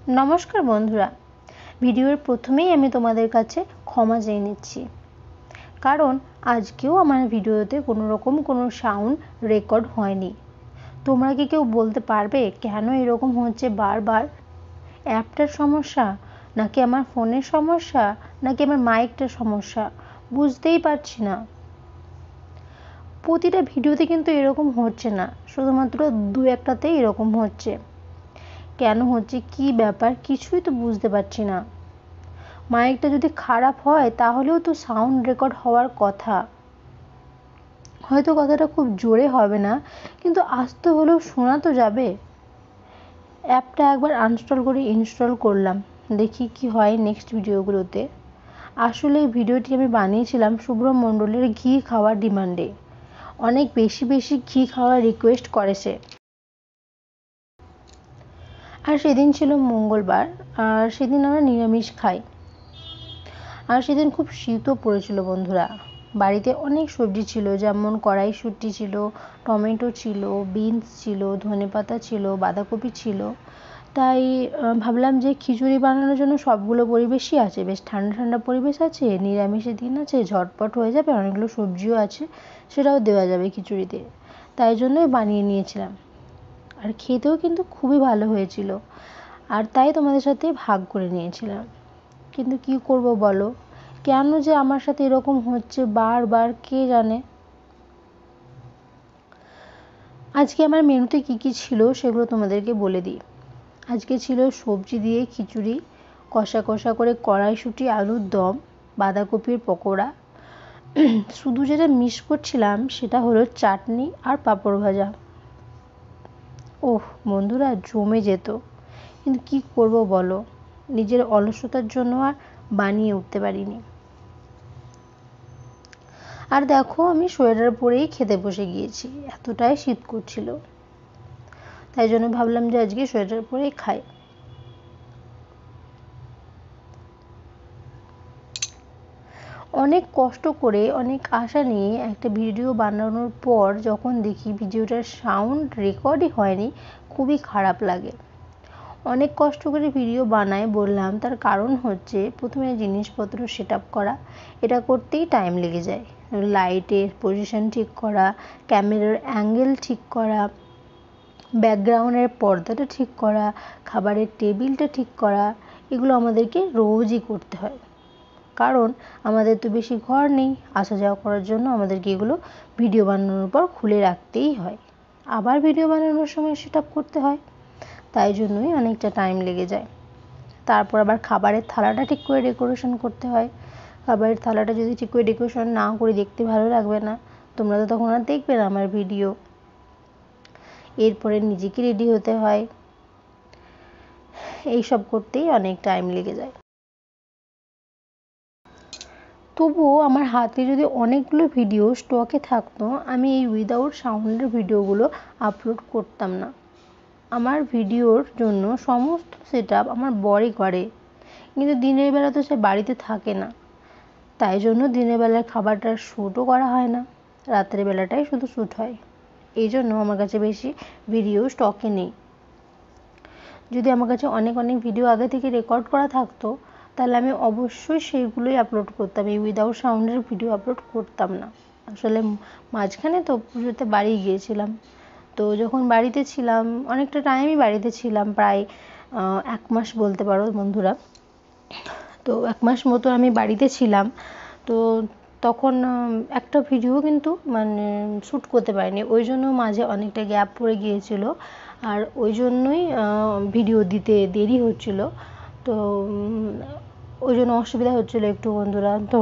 নমস্কার বন্ধুরা, ভিডিওর প্রথমেই আমি তোমাদের কাছে ক্ষমা চেয়ে নিচ্ছি, কারণ আজকেও আমার ভিডিওতে কোনো রকম কোনো সাউন্ড রেকর্ড হয়নি। তোমরা কি কেউ বলতে পারবে কেন এরকম হচ্ছে বারবার? অ্যাপটার সমস্যা, নাকি আমার ফোনের সমস্যা, নাকি আমার মাইকটার সমস্যা? বুঝতেই পারছি না। প্রতিটা ভিডিওতে কিন্তু এরকম হচ্ছে না, শুধুমাত্র দু একটাতেই এরকম হচ্ছে। কেন হচ্ছে, কি ব্যাপার, কিছুই তো বুঝতে পারছি না। মাইকটা যদি খারাপ হয় তাহলেও তো সাউন্ড রেকর্ড হওয়ার কথা। হয়তো কথাটা খুব জোরে হবে না, কিন্তু আস্তে হলেও শোনা তো যাবে। অ্যাপটা একবার আনইনস্টল করে ইনস্টল করলাম, দেখি কি হয় নেক্সট ভিডিওগুলোতে। আসলে এই ভিডিওটি আমি বানিয়েছিলাম শুভ্র মণ্ডলের ঘি খাওয়ার ডিমান্ডে। অনেক বেশি বেশি ঘি খাওয়ার রিকোয়েস্ট করেছে। আর সেদিন ছিল মঙ্গলবার, আর সেদিন আমরা নিরামিষ খাই। আর সেদিন খুব শীতও পড়েছিল বন্ধুরা। বাড়িতে অনেক সবজি ছিল, যেমন কড়াইশুঁটি ছিল, টমেটো ছিল, বিনস ছিল, ধনেপাতা ছিল, বাঁধাকপি ছিল। তাই ভাবলাম যে খিচুড়ি বানানোর জন্য সবগুলো পরিবেশই আছে, বেশ ঠান্ডা ঠান্ডা পরিবেশ আছে, নিরামিষের দিন আছে, ঝটপট হয়ে যাবে, অনেকগুলো সবজিও আছে, সেটাও দেওয়া যাবে খিচুড়িতে। তাই জন্যই বানিয়ে নিয়েছিলাম। আর খেতেও কিন্তু খুবই ভালো হয়েছিল, আর তাই তোমাদের সাথে ভাগ করে নিয়েছিলাম। কিন্তু কি করব বলো, কেন যে আমার সাথে এরকম হচ্ছে বারবার কে জানে। আজকে আমার মেনুতে কি কি ছিল সেগুলো তোমাদেরকে বলে দিই। আজকে ছিল সবজি দিয়ে খিচুড়ি, কষা কষা করে কড়াইশুঁটি আলুর দম, বাঁধাকপির পকোড়া। শুধু যেটা মিস করছিলাম সেটা হলো চাটনি আর পাঁপড় ভাজা। ওহ বন্ধুরা, জমে যেত, কিন্তু কি করব বলো, নিজের অলসতার জন্য আর বানিয়ে উঠতে পারিনি। আর দেখো, আমি সোয়েটার পরেই খেতে বসে গিয়েছি, এতটাই শীত করছিল। তাই জন্য ভাবলাম যে আজকে সোয়েটার পরেই খাই। অনেক কষ্ট করে, অনেক আশা নিয়ে একটা ভিডিও বানানোর পর যখন দেখি ভিডিওটার সাউন্ড রেকর্ডই হয়নি, খুবই খারাপ লাগে। অনেক কষ্ট করে ভিডিও বানাই বললাম, তার কারণ হচ্ছে প্রথমে জিনিসপত্র সেট আপ করা, এটা করতেই টাইম লেগে যায়। লাইটের পজিশন ঠিক করা, ক্যামেরার অ্যাঙ্গেল ঠিক করা, ব্যাকগ্রাউন্ডের পর্দাটা ঠিক করা, খাবারের টেবিলটা ঠিক করা, এগুলো আমাদেরকে রোজই করতে হয়। কারণ আমাদের তো বেশি ঘর নেই, আসা যাওয়া করার জন্য আমাদেরকে এগুলো ভিডিও বানানোর পর খুলে রাখতেই হয়, আবার ভিডিও বানানোর সময় সেট আপ করতে হয়। তাই জন্যই অনেকটা টাইম লেগে যায়। তারপর আবার খাবারের থালাটা ঠিক করে ডেকোরেশন করতে হয়। খাবারের থালাটা যদি ঠিক করে ডেকোরেশন না করে দেখতে ভালো লাগবে না, তোমরা তো তখন আর দেখবে না আমার ভিডিও। এরপরে নিজেকে রেডি হতে হয়, এইসব করতেই অনেক টাইম লেগে যায়। তবুও আমার হাতে যদি অনেকগুলো ভিডিও স্টকে থাকতো, আমি এই উইদাউট সাউন্ডের ভিডিওগুলো আপলোড করতাম না। আমার ভিডিওর জন্য সমস্ত সেট আপ আমার বরই করে, কিন্তু দিনের বেলা তো সে বাড়িতে থাকে না। তাই জন্য দিনের বেলায় খাবারটার শ্যুটও করা হয় না, রাতের বেলাটাই শুধু শ্যুট হয়। এই জন্য আমার কাছে বেশি ভিডিও স্টকে নেই। যদি আমার কাছে অনেক অনেক ভিডিও আগে থেকে রেকর্ড করা থাকতো, তাহলে আমি অবশ্যই সেইগুলোই আপলোড করতাম, এই উইদাউট সাউন্ডের ভিডিও আপলোড করতাম না। আসলে মাঝখানে তো পুজোতে বাড়ি গিয়েছিলাম, তো যখন বাড়িতে ছিলাম অনেকটা টাইমই বাড়িতে ছিলাম, প্রায় 1 মাস বলতে পারো বন্ধুরা। তো 1 মাস মতো আমি বাড়িতে ছিলাম, তো তখন একটা ভিডিও কিন্তু মানে শ্যুট করতে পারিনি, ওই জন্য মাঝে অনেকটা গ্যাপ পড়ে গিয়েছিল, আর ওই জন্যই ভিডিও দিতে দেরি হচ্ছিল। তো ওই জন্য অসুবিধা হচ্ছিলো একটু বন্ধুরা। তো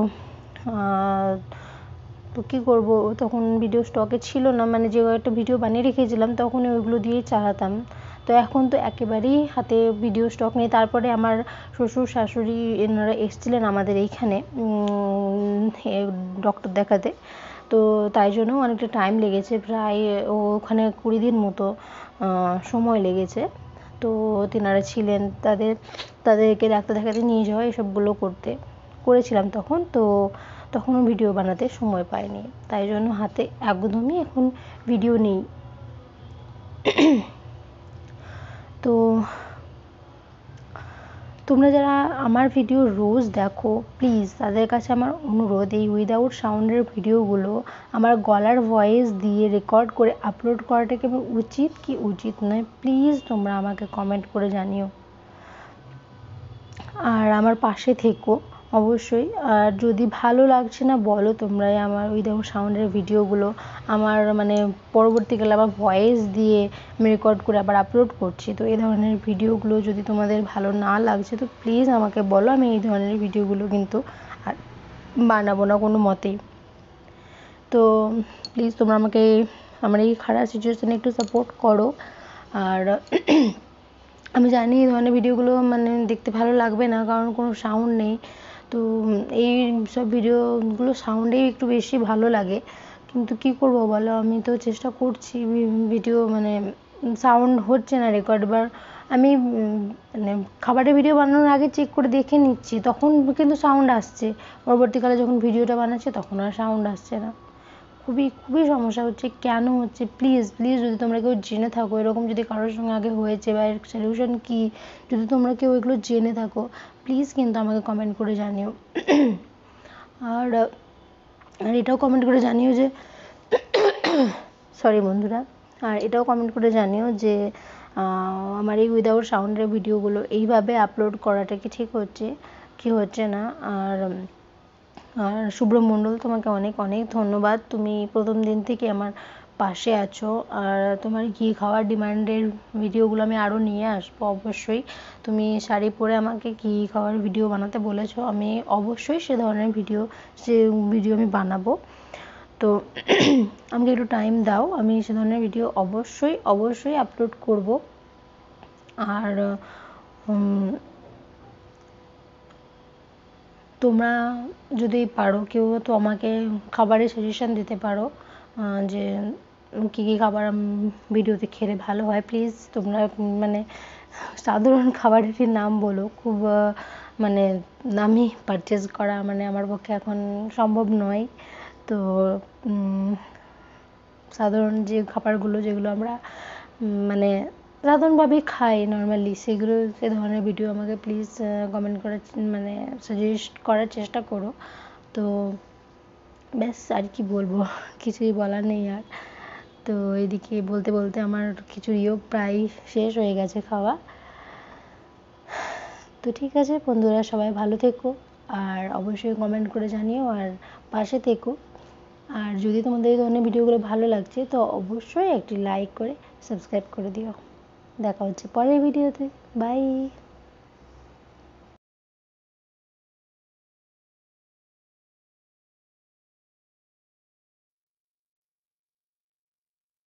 তো কী করবো, তখন ভিডিও স্টকে ছিল না, মানে যে একটা ভিডিও বানিয়ে রেখেছিলাম তখন ওইগুলো দিয়েই চালাতাম। তো এখন তো একেবারেই হাতে ভিডিও স্টক নেই। তারপরে আমার শ্বশুর শাশুড়ি এনারা এসেছিলেন আমাদের এইখানে ডক্টর দেখাতে, তো তাই জন্য অনেকটা টাইম লেগেছে, প্রায় ওখানে 20 দিন মতো সময় লেগেছে। তো তেনারা ছিলেন, তাদেরকে ডাক্তার দেখাতে নিয়ে যাওয়া এসবগুলো করেছিলাম তখন। তো তখনও ভিডিও বানাতে সময় পাইনি, তাই জন্য হাতে একদমই এখন ভিডিও নেই। তো তোমরা যারা আমার ভিডিও রোজ দেখো প্লিজ তাদের কাছে আমার অনুরোধ, এই উইদাউট সাউন্ডের ভিডিওগুলো আমার গলার ভয়েস দিয়ে রেকর্ড করে আপলোড করাটা কি উচিত কি উচিত নয়, প্লিজ তোমরা আমাকে কমেন্ট করে জানিও। আর আমার পাশে থেকো অবশ্যই। আর যদি ভালো লাগছে না বলো তোমরাই, আমার উইদাউট সাউন্ডের ভিডিওগুলো আমার মানে পরবর্তীকালে আবার ভয়েস দিয়ে আমি রেকর্ড করে আবার আপলোড করছি, তো এই ধরনের ভিডিওগুলো যদি তোমাদের ভালো না লাগছে তো প্লিজ আমাকে বলো, আমি এই ধরনের ভিডিওগুলো কিন্তু আর বানাবো না কোনো মতেই। তো প্লিজ তোমরা আমাকে আমার এই খারাপ সিচুয়েশানে একটু সাপোর্ট করো। আর আমি জানি এই ধরনের ভিডিওগুলো মানে দেখতে ভালো লাগবে না, কারণ কোনো সাউন্ড নেই। তো এই সব ভিডিওগুলো সাউন্ডেই একটু বেশি ভালো লাগে, কিন্তু কি করব বলো, আমি তো চেষ্টা করছি ভিডিও মানে সাউন্ড হচ্ছে না রেকর্ড। এবার আমি মানে খাবারের ভিডিও বানানোর আগে চেক করে দেখে নিচ্ছি, তখন কিন্তু সাউন্ড আসছে। পরবর্তীকালে যখন ভিডিওটা বানাচ্ছি তখন আর সাউন্ড আসছে না। খুবই খুবই সমস্যা হচ্ছে, কেন হচ্ছে প্লিজ প্লিজ যদি তোমরা কেউ জেনে থাকো, এরকম যদি কারোর সঙ্গে আগে হয়েছে বা এর সলিউশন কী, যদি তোমরা কেউ এগুলো জেনে থাকো প্লিজ কিন্তু আমাকে কমেন্ট করে জানিও। আর আর এটাও কমেন্ট করে জানিও যে সরি বন্ধুরা, আর এটাও কমেন্ট করে জানিও যে আমার এই উইদাউট সাউন্ডের ভিডিওগুলো এইভাবে আপলোড করাটা কি ঠিক হচ্ছে কি হচ্ছে না। আর শুভ্র মণ্ডল, তোমাকে অনেক অনেক ধন্যবাদ, তুমি প্রথম দিন থেকে আমার পাশে আছো। আর তোমার ঘি খাওয়ার ডিমান্ডের ভিডিওগুলো আমি আরও নিয়ে আসবো অবশ্যই। তুমি শাড়ি পরে আমাকে ঘি খাওয়ার ভিডিও বানাতে বলেছো, আমি অবশ্যই সে ধরনের ভিডিও আমি বানাবো। তো আমাকে একটু টাইম দাও, আমি সে ধরনের ভিডিও অবশ্যই অবশ্যই আপলোড করব। আর তোমরা যদি পারো কেউ তো আমাকে খাবারের সাজেশান দিতে পারো, যে কী কী খাবার ভিডিওতে খেলে ভালো হয়। প্লিজ তোমরা মানে সাধারণ খাবারেরই নাম বলো, খুব মানে দামি পারচেজ করা মানে আমার পক্ষে এখন সম্ভব নয়। তো সাধারণ যে খাবারগুলো যেগুলো আমরা মানে সাধারণভাবেই খাই নর্মালি, সে ধরনের ভিডিও আমাকে প্লিজ কমেন্ট করে মানে সাজেস্ট করার চেষ্টা করো। তো ব্যাস আর কি বলবো, কিছুই বলার নেই আর। তো এদিকে বলতে বলতে আমার খিচুড়িও প্রায় শেষ হয়ে গেছে খাওয়া। তো ঠিক আছে বন্ধুরা, সবাই ভালো থেকো আর অবশ্যই কমেন্ট করে জানিও আর পাশে থেকো। আর যদি তোমাদের এই ধরনের ভিডিওগুলো ভালো লাগছে তো অবশ্যই একটি লাইক করে সাবস্ক্রাইব করে দিও। দেখা হচ্ছে পরের ভিডিওতে, বাই।